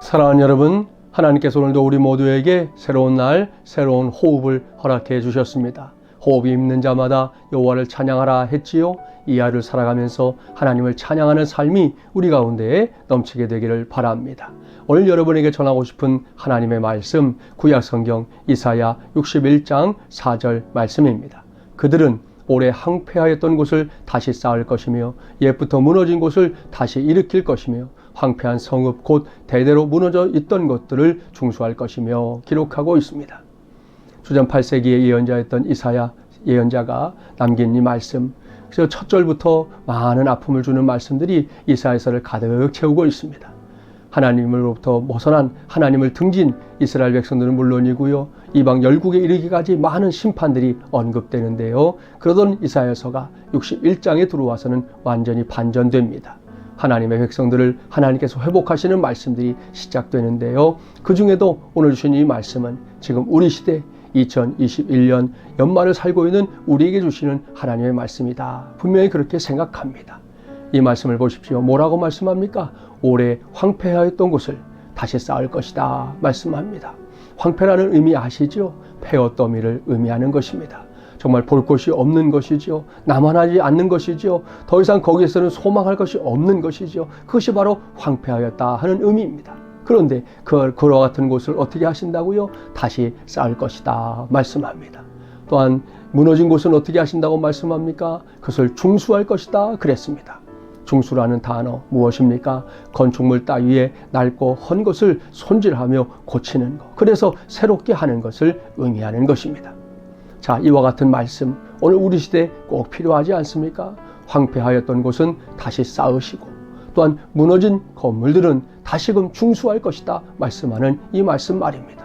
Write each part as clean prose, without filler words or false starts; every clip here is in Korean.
사랑하는 여러분, 하나님께서 오늘도 우리 모두에게 새로운 날, 새로운 호흡을 허락해 주셨습니다. 호흡이 있는 자마다 여호와를 찬양하라 했지요. 이 하루를 살아가면서 하나님을 찬양하는 삶이 우리 가운데에 넘치게 되기를 바랍니다. 오늘 여러분에게 전하고 싶은 하나님의 말씀, 구약성경 이사야 61장 4절 말씀입니다. 그들은 오래 황폐하였던 곳을 다시 쌓을 것이며 옛부터 무너진 곳을 다시 일으킬 것이며 황폐한 성읍 곧 대대로 무너져 있던 것들을 중수할 것이며 기록하고 있습니다. 주전 8세기의 예언자였던 이사야 예언자가 남긴 이 말씀, 그래서 첫 절부터 많은 아픔을 주는 말씀들이 이사야서를 가득 채우고 있습니다. 하나님으로부터 벗어난 하나님을 등진 이스라엘 백성들은 물론이고요, 이방 열국에 이르기까지 많은 심판들이 언급되는데요, 그러던 이사야서가 61장에 들어와서는 완전히 반전됩니다. 하나님의 백성들을 하나님께서 회복하시는 말씀들이 시작되는데요, 그 중에도 오늘 주신 이 말씀은 지금 우리 시대 2021년 연말을 살고 있는 우리에게 주시는 하나님의 말씀이다, 분명히 그렇게 생각합니다. 이 말씀을 보십시오. 뭐라고 말씀합니까? 오래 황폐하였던 곳을 다시 쌓을 것이다 말씀합니다. 황폐라는 의미 아시죠? 폐허더미를 의미하는 것입니다. 정말 볼 곳이 없는 것이죠. 남아나지 않는 것이죠. 더 이상 거기에서는 소망할 것이 없는 것이죠. 그것이 바로 황폐하였다 하는 의미입니다. 그런데 그와 같은 곳을 어떻게 하신다고요? 다시 쌓을 것이다 말씀합니다. 또한 무너진 곳은 어떻게 하신다고 말씀합니까? 그것을 중수할 것이다 그랬습니다. 중수라는 단어 무엇입니까? 건축물 따위에 낡고 헌 것을 손질하며 고치는 것, 그래서 새롭게 하는 것을 의미하는 것입니다. 자, 이와 같은 말씀 오늘 우리 시대에 꼭 필요하지 않습니까? 황폐하였던 곳은 다시 쌓으시고 또한 무너진 건물들은 다시금 중수할 것이다 말씀하는 이 말씀 말입니다.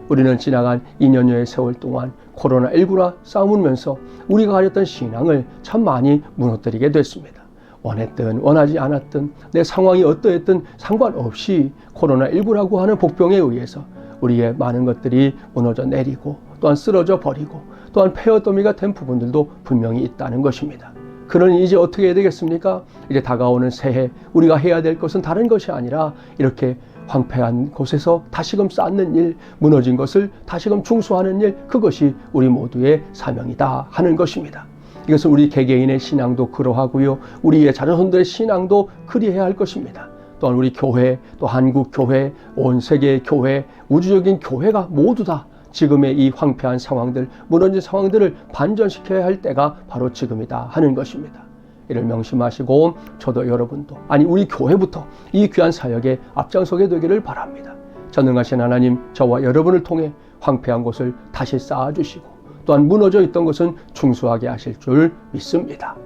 우리는 지나간 2년여의 세월 동안 코로나19라 싸우면서 우리가 가졌던 신앙을 참 많이 무너뜨리게 됐습니다. 원했든 원하지 않았든 내 상황이 어떠했든 상관없이 코로나19라고 하는 복병에 의해서 우리의 많은 것들이 무너져 내리고 또한 쓰러져 버리고 또한 폐허더미가 된 부분들도 분명히 있다는 것입니다. 그러니 이제 어떻게 해야 되겠습니까? 이제 다가오는 새해 우리가 해야 될 것은 다른 것이 아니라 이렇게 황폐한 곳에서 다시금 쌓는 일, 무너진 것을 다시금 중수하는 일, 그것이 우리 모두의 사명이다 하는 것입니다. 이것은 우리 개개인의 신앙도 그러하고요, 우리의 자녀손들의 신앙도 그리해야 할 것입니다. 또한 우리 교회, 또 한국 교회, 온 세계의 교회, 우주적인 교회가 모두 다 지금의 이 황폐한 상황들, 무너진 상황들을 반전시켜야 할 때가 바로 지금이다 하는 것입니다. 이를 명심하시고 저도 여러분도, 아니 우리 교회부터 이 귀한 사역에 앞장서게 되기를 바랍니다. 전능하신 하나님, 저와 여러분을 통해 황폐한 곳을 다시 쌓아주시고 또한 무너져 있던 것은 중수하게 하실 줄 믿습니다.